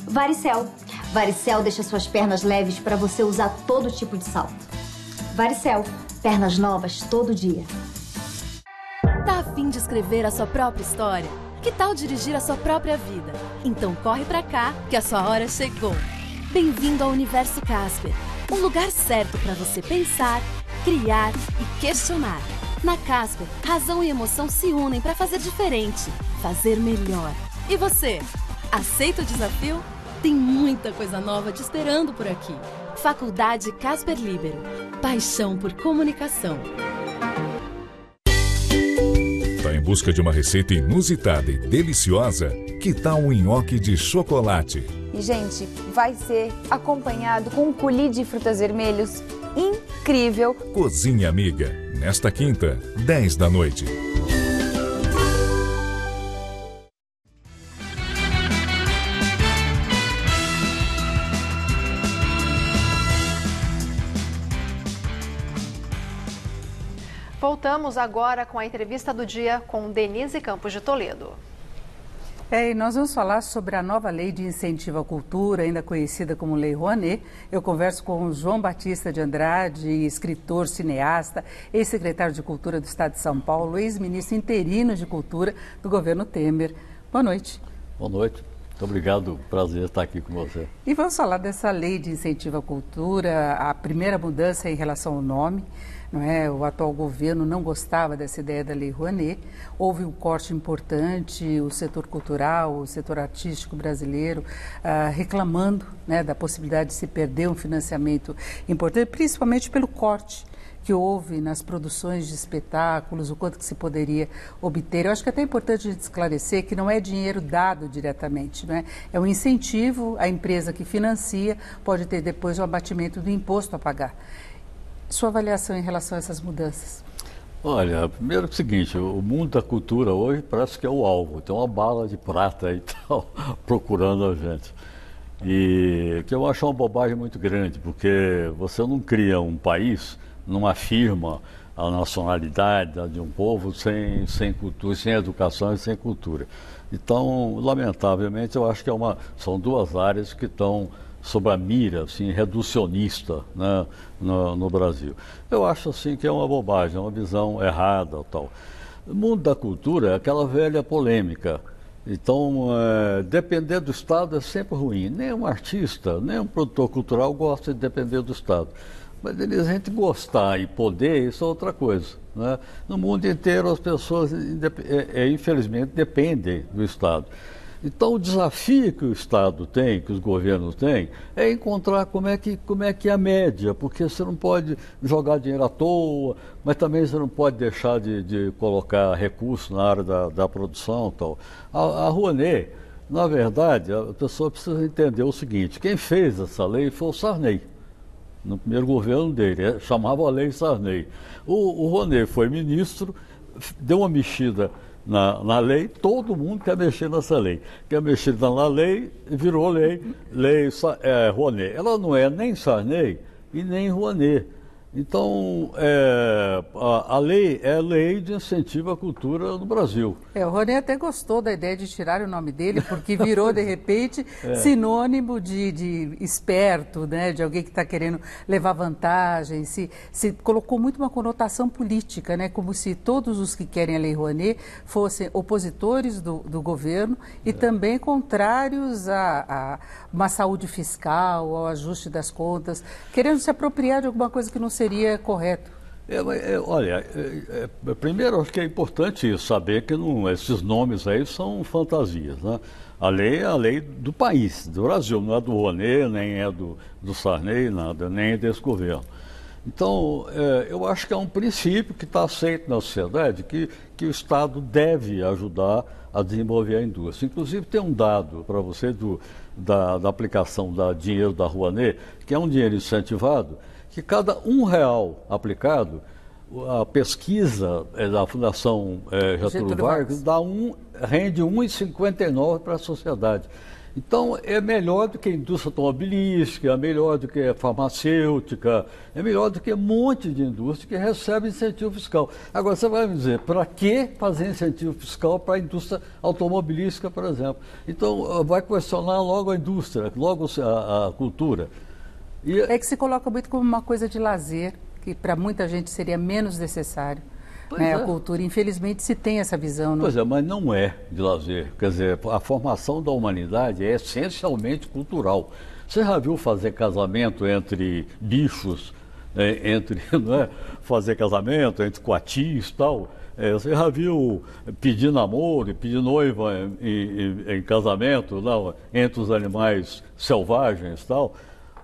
Varicel. Varicel deixa suas pernas leves para você usar todo tipo de salto. Varicel, pernas novas todo dia. Tá a fim de escrever a sua própria história? Que tal dirigir a sua própria vida? Então corre pra cá, que a sua hora chegou. Bem-vindo ao Universo Casper, um lugar certo para você pensar, criar e questionar. Na Casper, razão e emoção se unem para fazer diferente, fazer melhor. E você, aceita o desafio? Tem muita coisa nova te esperando por aqui. Faculdade Casper Libero. Paixão por comunicação. Tá em busca de uma receita inusitada e deliciosa? Que tal um nhoque de chocolate? E, gente, vai ser acompanhado com um coulis de frutas vermelhos incrível. Cozinha Amiga, nesta quinta, 10h. voltamos agora com a entrevista do dia com Denise Campos de Toledo. E nós vamos falar sobre a nova lei de incentivo à cultura, ainda conhecida como Lei Rouanet. Eu converso com o João Batista de Andrade, escritor, cineasta, ex-secretário de Cultura do Estado de São Paulo, ex-ministro interino de Cultura do governo Temer. Boa noite. Boa noite. Muito obrigado, prazer estar aqui com você. E vamos falar dessa lei de incentivo à cultura, a primeira mudança em relação ao nome. Não é? O atual governo não gostava dessa ideia da Lei Rouanet. Houve um corte importante, o setor cultural, o setor artístico brasileiro reclamando, né, da possibilidade de se perder um financiamento importante, principalmente pelo corte que houve nas produções de espetáculos, o quanto que se poderia obter. Eu acho que é até importante a gente esclarecer que não é dinheiro dado diretamente, não é? É um incentivo, a empresa que financia pode ter depois o abatimento do imposto a pagar. Sua avaliação em relação a essas mudanças? Olha, primeiro é o seguinte, o mundo da cultura hoje parece que é o alvo, tem uma bala de prata aí tal, procurando a gente. E que eu acho uma bobagem muito grande, porque você não cria um país, não afirma a nacionalidade de um povo sem cultura, sem educação e sem cultura. Então, lamentavelmente, eu acho que são duas áreas que estão sob a mira, assim, reducionista, né, no Brasil. Eu acho, assim, que é uma bobagem, é uma visão errada, tal. O mundo da cultura é aquela velha polêmica. Então, depender do Estado é sempre ruim. Nem um artista, nem um produtor cultural gosta de depender do Estado. Mas a gente gostar e poder, isso é outra coisa, né? No mundo inteiro as pessoas, infelizmente, dependem do Estado. Então, o desafio que o Estado tem, que os governos têm, é encontrar como é que é a média, porque você não pode jogar dinheiro à toa, mas também você não pode deixar de colocar recursos na área da produção e tal. A Rouanet, na verdade, a pessoa precisa entender o seguinte, quem fez essa lei foi o Sarney, no primeiro governo dele, chamava a Lei Sarney. O Rouanet foi ministro, deu uma mexida na lei, todo mundo quer mexer nessa lei. Quer mexer na lei, virou lei Rouanet. Ela não é nem Sarney e nem Rouanet. Então, a lei é a lei de incentivo à cultura no Brasil. O Rouanet até gostou da ideia de tirar o nome dele, porque virou, de repente, sinônimo de esperto, né? De alguém que está querendo levar vantagem. Se colocou muito uma conotação política, né? Como se todos os que querem a Lei Rouanet fossem opositores do governo e também contrários a uma saúde fiscal, ao ajuste das contas, querendo se apropriar de alguma coisa que não seria correto. Olha, primeiro acho que é importante saber que esses nomes aí são fantasias, né? A lei é a lei do país, do Brasil, não é do Rouanet, nem é do Sarney, nada, nem é desse governo. Então, eu acho que é um princípio que está aceito na sociedade, que o Estado deve ajudar a desenvolver a indústria. Inclusive, tem um dado para você da aplicação da dinheiro da Rouanet, que é um dinheiro incentivado, que cada R$1 aplicado, a pesquisa da Fundação Getúlio Vargas rende 1,59 para a sociedade. Então, é melhor do que a indústria automobilística, é melhor do que a farmacêutica, é melhor do que um monte de indústria que recebe incentivo fiscal. Agora, você vai me dizer, para que fazer incentivo fiscal para a indústria automobilística, por exemplo? Então, vai questionar logo a indústria, logo a cultura. É que se coloca muito como uma coisa de lazer, que para muita gente seria menos necessário. A cultura, infelizmente, se tem essa visão. Não? Pois é, mas não é de lazer. Quer dizer, a formação da humanidade é essencialmente cultural. Você já viu fazer casamento entre bichos, fazer casamento entre coatis e tal? Você já viu pedir namoro e pedir noiva em casamento entre os animais selvagens e tal?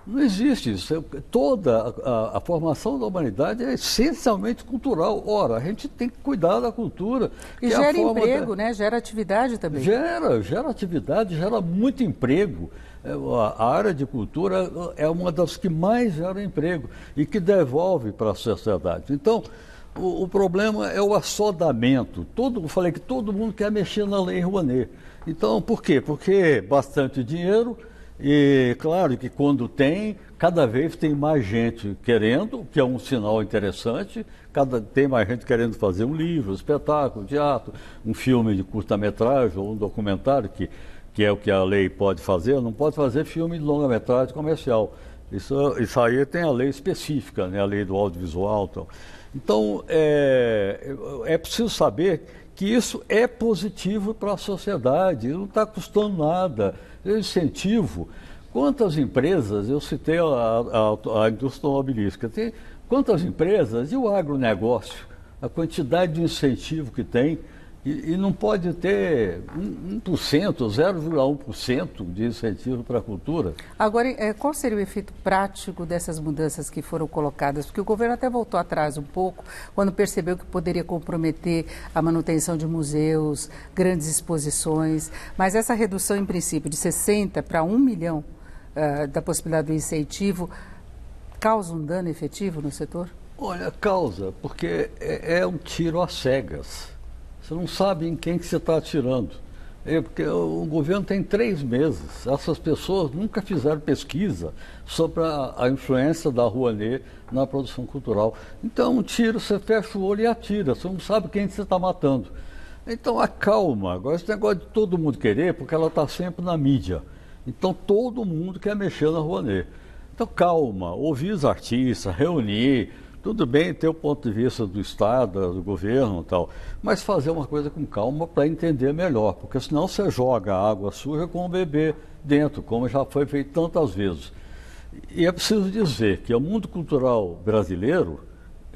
Não existe isso. Toda a formação da humanidade é essencialmente cultural. Ora, a gente tem que cuidar da cultura. E gera emprego, né? Gera atividade também. Gera atividade, gera muito emprego. A área de cultura é uma das que mais gera emprego e que devolve para a sociedade. Então, o problema é o assodamento. Eu falei que todo mundo quer mexer na Lei Rouanet. Então, por quê? Porque bastante dinheiro. E claro que quando cada vez tem mais gente querendo, que é um sinal interessante, tem mais gente querendo fazer um livro, um espetáculo, um teatro, um filme de curta-metragem ou um documentário, que é o que a lei pode fazer. Não pode fazer filme de longa-metragem comercial. Isso aí tem a lei específica, né? A lei do audiovisual. Então, é preciso saber que isso é positivo para a sociedade, não está custando nada. É incentivo. Quantas empresas, eu citei a indústria automobilística, quantas empresas e o agronegócio, a quantidade de incentivo que tem, e não pode ter 1%, 0,1% de incentivo para a cultura. Agora, qual seria o efeito prático dessas mudanças que foram colocadas? Porque o governo até voltou atrás um pouco, quando percebeu que poderia comprometer a manutenção de museus, grandes exposições, mas essa redução, em princípio, de 60 para 1 milhão da possibilidade do incentivo, causa um dano efetivo no setor? Olha, causa, porque é um tiro às cegas. Você não sabe em quem que você está atirando. Porque o governo tem 3 meses. Essas pessoas nunca fizeram pesquisa sobre a influência da Rouanet na produção cultural. Então, um tiro, você fecha o olho e atira. Você não sabe quem que você está matando. Então, acalma. Agora, esse negócio de todo mundo querer, porque ela está sempre na mídia. Então, todo mundo quer mexer na Rouanet. Então, calma. Ouvir os artistas, reunir. Tudo bem ter o ponto de vista do Estado, do governo e tal, mas fazer uma coisa com calma para entender melhor, porque senão você joga água suja com o bebê dentro, como já foi feito tantas vezes. E é preciso dizer que o mundo cultural brasileiro,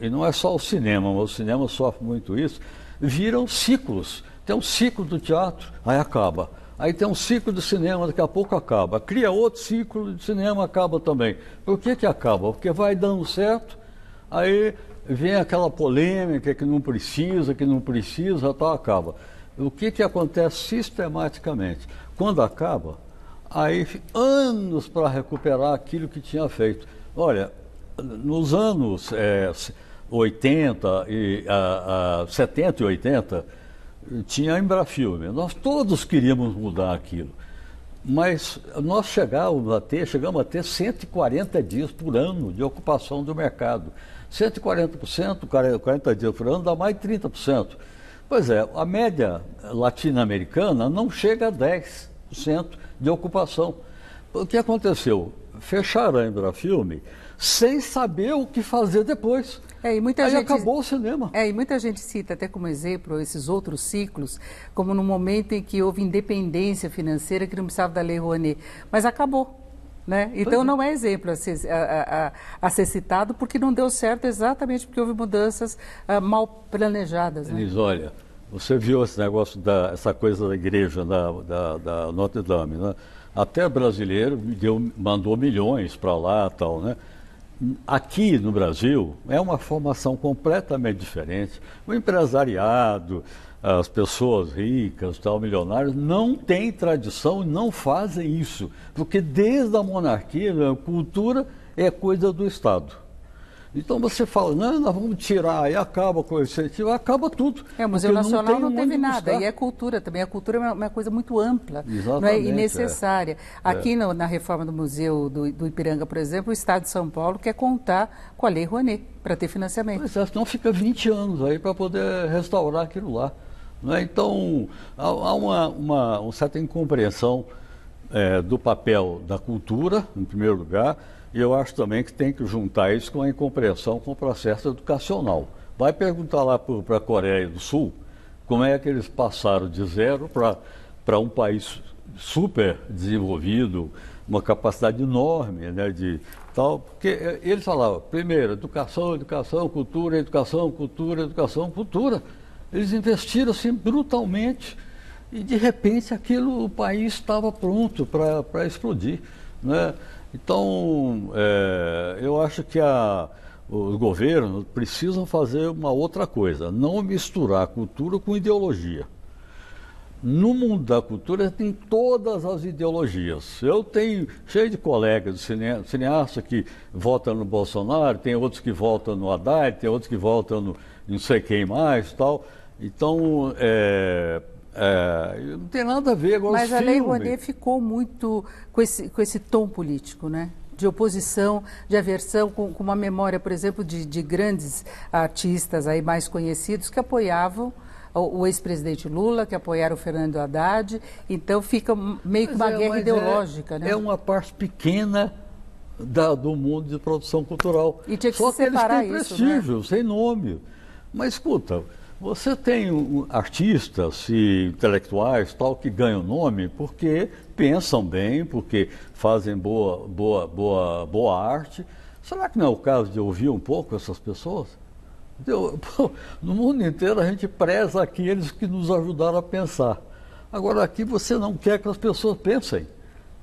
e não é só o cinema, mas o cinema sofre muito isso, viram ciclos. Tem um ciclo do teatro, aí acaba. Aí tem um ciclo de cinema, daqui a pouco acaba. Cria outro ciclo de cinema, acaba também. Por que acaba? Porque vai dando certo. Aí vem aquela polêmica que não precisa, tal, acaba. O que acontece sistematicamente? Quando acaba, aí anos para recuperar aquilo que tinha feito. Olha, nos anos 70 e 80, tinha a Embrafilme. Nós todos queríamos mudar aquilo. Mas nós chegamos a ter 140 dias por ano de ocupação do mercado. 140%, 40 dias por ano, dá mais de 30%. Pois é, a média latino-americana não chega a 10% de ocupação. O que aconteceu? Fecharam a Embrafilme sem saber o que fazer depois. E muita Aí gente, acabou o cinema. E muita gente cita até como exemplo esses outros ciclos, como no momento em que houve independência financeira que não precisava da Lei Rouanet. Mas acabou. Né? Então não é exemplo a ser citado, porque não deu certo exatamente porque houve mudanças mal planejadas. Né? Elis, olha, você viu esse negócio, essa coisa da igreja da Notre Dame, né? Até brasileiro mandou milhões para lá e tal, né? Aqui no Brasil é uma formação completamente diferente. O empresariado, as pessoas ricas, tal, milionários, não têm tradição e não fazem isso. Porque desde a monarquia, a cultura é coisa do Estado. Então você fala, não, nós vamos tirar, e acaba com o incentivo, acaba tudo. O Museu Nacional não teve nada, e é cultura também. A cultura é uma coisa muito ampla, não é? E necessária. Aqui na reforma do Museu do Ipiranga, por exemplo, o Estado de São Paulo quer contar com a Lei Rouanet para ter financiamento. Pois é, senão fica 20 anos aí para poder restaurar aquilo lá. Né? Então, há uma certa incompreensão do papel da cultura, em primeiro lugar, e eu acho também que tem que juntar isso com a incompreensão com o processo educacional. Vai perguntar lá para a Coreia do Sul como é que eles passaram de zero para um país super desenvolvido, uma capacidade enorme, né, de tal, porque eles falavam, primeiro, educação, cultura, educação, cultura, educação, cultura. Eles investiram assim brutalmente e de repente o país estava pronto para explodir, né? Então, eu acho que os governos precisam fazer uma outra coisa, não misturar cultura com ideologia. No mundo da cultura tem todas as ideologias. Eu tenho cheio de colegas de cineasta que votam no Bolsonaro, tem outros que votam no Haddad, tem outros que votam no não sei quem mais e tal. Então, não tem nada a ver agora. Mas a Lei Rouanet ficou muito com esse tom político, né? de oposição, de aversão, com uma memória, por exemplo, de grandes artistas aí mais conhecidos que apoiavam o ex-presidente Lula, que apoiaram o Fernando Haddad. Então fica meio que uma guerra ideológica, né? É uma parte pequena do mundo de produção cultural. E tinha que Só se que eles separar têm isso, prestígio, né? sem nome. Mas escuta, você tem artistas e intelectuais tal que ganham nome porque pensam bem, porque fazem boa arte. Será que não é o caso de ouvir um pouco essas pessoas? No mundo inteiro a gente preza aqueles que nos ajudaram a pensar. Agora aqui você não quer que as pessoas pensem.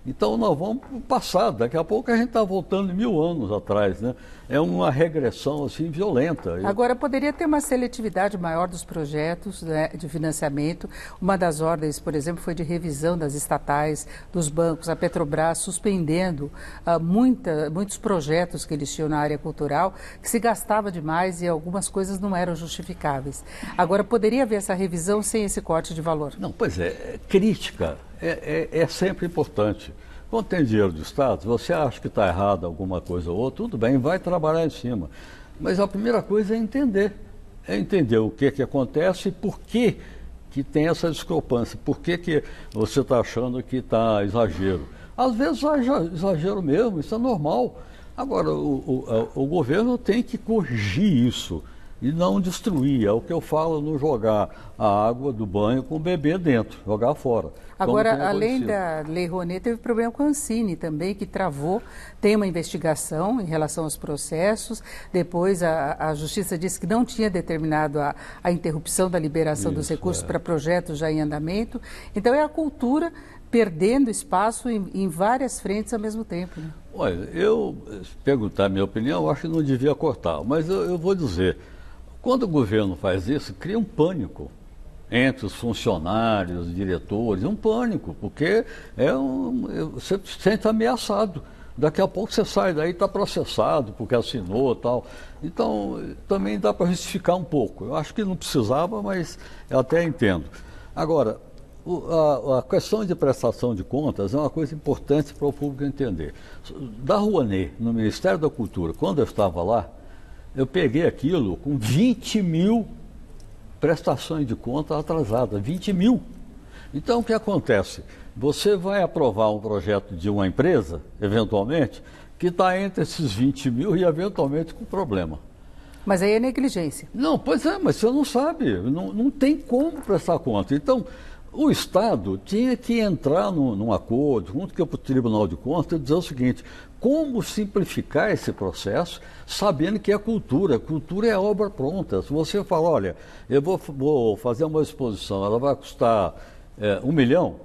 Então nós vamos para o passado, daqui a pouco a gente está voltando 1000 anos atrás, né? É uma regressão assim violenta. Agora poderia ter uma seletividade maior dos projetos, né, de financiamento. Uma das ordens, por exemplo, foi de revisão das estatais, dos bancos, a Petrobras suspendendo muitos projetos que eles tinham na área cultural, que se gastava demais e algumas coisas não eram justificáveis. Agora poderia haver essa revisão sem esse corte de valor? Não, pois é, crítica é sempre importante. Quando tem dinheiro do Estado, você acha que está errado alguma coisa ou outra, tudo bem, vai trabalhar em cima. Mas a primeira coisa é entender. É entender o que acontece e por que tem essa discrepância. Por que você está achando que está exagero. Às vezes é exagero mesmo, isso é normal. Agora, o governo tem que corrigir isso e não destruir. É o que eu falo, não jogar a água do banho com o bebê dentro, jogar fora. Agora, além da Lei Rouanet, teve problema com a Ancine também, que travou, tem uma investigação em relação aos processos. Depois a Justiça disse que não tinha determinado a interrupção da liberação dos recursos para projetos já em andamento. Então é a cultura perdendo espaço em várias frentes ao mesmo tempo, né? Olha, se perguntar a minha opinião, eu acho que não devia cortar, mas eu vou dizer, quando o governo faz isso, cria um pânico entre os funcionários, os diretores, um pânico, porque você se sente ameaçado. Daqui a pouco você sai daí e está processado porque assinou e tal. Então, também dá para justificar um pouco. Eu acho que não precisava, mas eu até entendo. Agora, a questão de prestação de contas é uma coisa importante para o público entender. Da Rouanet, no Ministério da Cultura, quando eu estava lá, eu peguei aquilo com 20 mil prestações de conta atrasadas, 20 mil. Então, o que acontece? Você vai aprovar um projeto de uma empresa, eventualmente, que está entre esses 20 mil e, eventualmente, com problema. Mas aí é negligência. Não, pois é, mas você não sabe, não tem como prestar conta. Então, o Estado tinha que entrar num acordo, junto com o Tribunal de Contas, e dizer o seguinte: como simplificar esse processo, sabendo que é cultura é obra pronta. Se você fala, olha, eu vou fazer uma exposição, ela vai custar 1 milhão,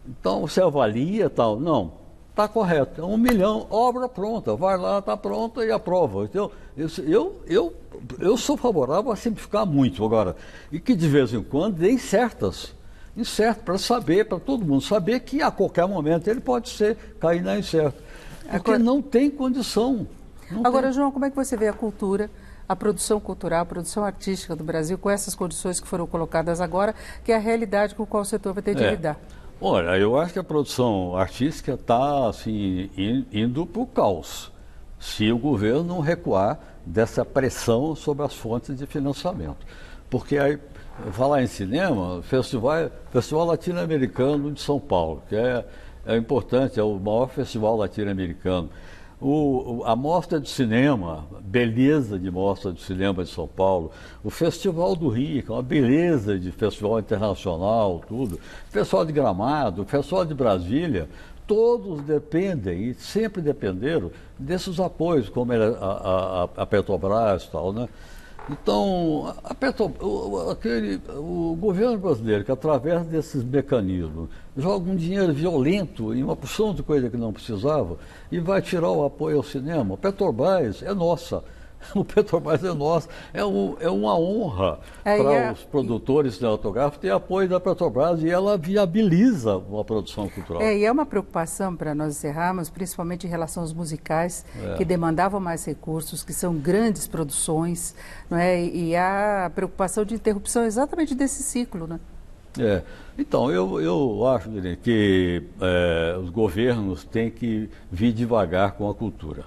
então você avalia tal. Não, está correto, é 1 milhão, obra pronta, vai lá, está pronta e aprova. Então, eu sou favorável a simplificar muito agora, e que de vez em quando dê incerto, para todo mundo saber que a qualquer momento ele pode cair na incerta. Porque não tem condição. Agora, João, como é que você vê a cultura, a produção cultural, a produção artística do Brasil com essas condições que foram colocadas agora, que é a realidade com a qual o setor vai ter de lidar? Olha, eu acho que a produção artística está assim, indo para o caos, se o governo não recuar dessa pressão sobre as fontes de financiamento. Porque aí, falar em cinema, Festival Latino-Americano de São Paulo, que é importante, é o maior festival latino-americano. A Mostra de Cinema, beleza de Mostra de Cinema de São Paulo. O Festival do Rio, que é uma beleza de festival internacional, tudo. O Festival de Gramado, o Festival de Brasília, todos dependem e sempre dependeram desses apoios, como a Petrobras e tal, né? Então, o governo brasileiro, que através desses mecanismos joga um dinheiro violento em uma porção de coisa que não precisava e vai tirar o apoio ao cinema. O Petrobras é nossa. O Petrobras é nosso. É uma honra para os produtores cinematográficos ter apoio da Petrobras e ela viabiliza uma produção cultural. E é uma preocupação para nós encerrarmos, principalmente em relação aos musicais, que demandavam mais recursos, que são grandes produções, não é? E a preocupação de interrupção exatamente desse ciclo, né? Então, eu acho que os governos têm que vir devagar com a cultura.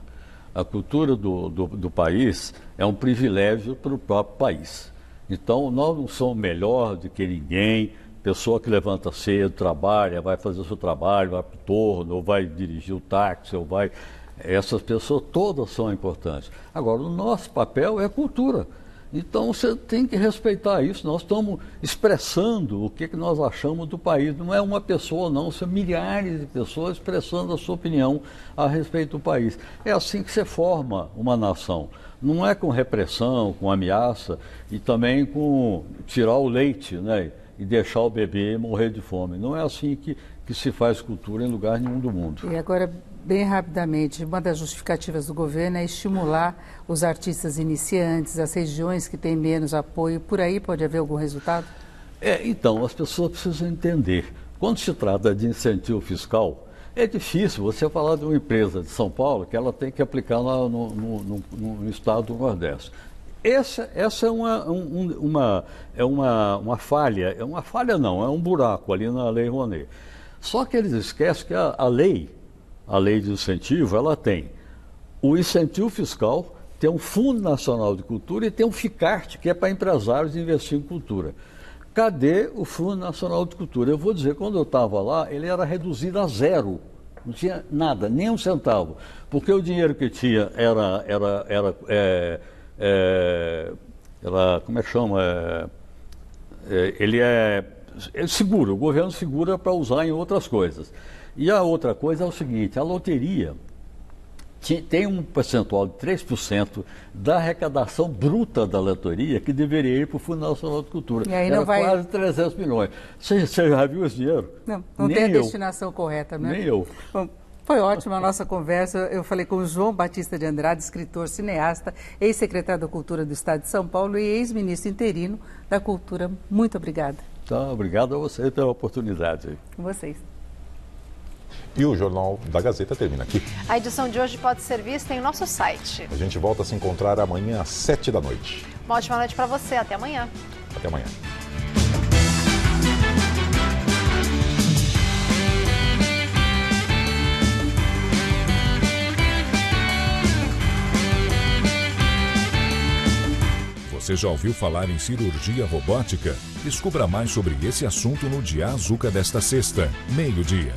A cultura do país é um privilégio para o próprio país. Então, nós não somos melhor do que ninguém. Pessoa que levanta cedo, trabalha, vai fazer o seu trabalho, vai para o torno, ou vai dirigir o táxi, ou vai... Essas pessoas todas são importantes. Agora, o nosso papel é cultura. Então, você tem que respeitar isso. Nós estamos expressando o que nós achamos do país. Não é uma pessoa, não. São milhares de pessoas expressando a sua opinião a respeito do país. É assim que você forma uma nação. Não é com repressão, com ameaça e também com tirar o leite, né? E deixar o bebê morrer de fome. Não é assim que se faz cultura em lugar nenhum do mundo. E agora, bem rapidamente, uma das justificativas do governo é estimular os artistas iniciantes, as regiões que têm menos apoio. Por aí pode haver algum resultado? Então, as pessoas precisam entender. Quando se trata de incentivo fiscal, é difícil você falar de uma empresa de São Paulo que ela tem que aplicar lá no estado do Nordeste. Essa é uma falha, é um buraco ali na Lei Rouanet. Só que eles esquecem que a lei de incentivo, ela tem o incentivo fiscal, tem um Fundo Nacional de Cultura e tem um FICART, que é para empresários investir em cultura. Cadê o Fundo Nacional de Cultura? Eu vou dizer, quando eu estava lá, ele era reduzido a zero. Não tinha nada, nem um centavo. Porque o dinheiro que tinha era como é que chama? Ele segura, o governo segura para usar em outras coisas. E a outra coisa é o seguinte, a loteria tem um percentual de 3% da arrecadação bruta da loteria que deveria ir para o Fundo Nacional de Cultura. E aí não vai... quase 300 milhões. Você já viu esse dinheiro? Não tem a destinação correta, né? Nem eu. Bom, foi ótima a nossa conversa. Eu falei com o João Batista de Andrade, escritor, cineasta, ex-secretário da Cultura do Estado de São Paulo e ex-ministro interino da Cultura. Muito obrigada. Então, obrigado a você pela oportunidade. Com vocês. E o Jornal da Gazeta termina aqui. A edição de hoje pode ser vista em nosso site. A gente volta a se encontrar amanhã às 7 da noite. Uma ótima noite para você. Até amanhã. Até amanhã. Você já ouviu falar em cirurgia robótica? Descubra mais sobre esse assunto no Dia Azuca desta sexta, meio-dia.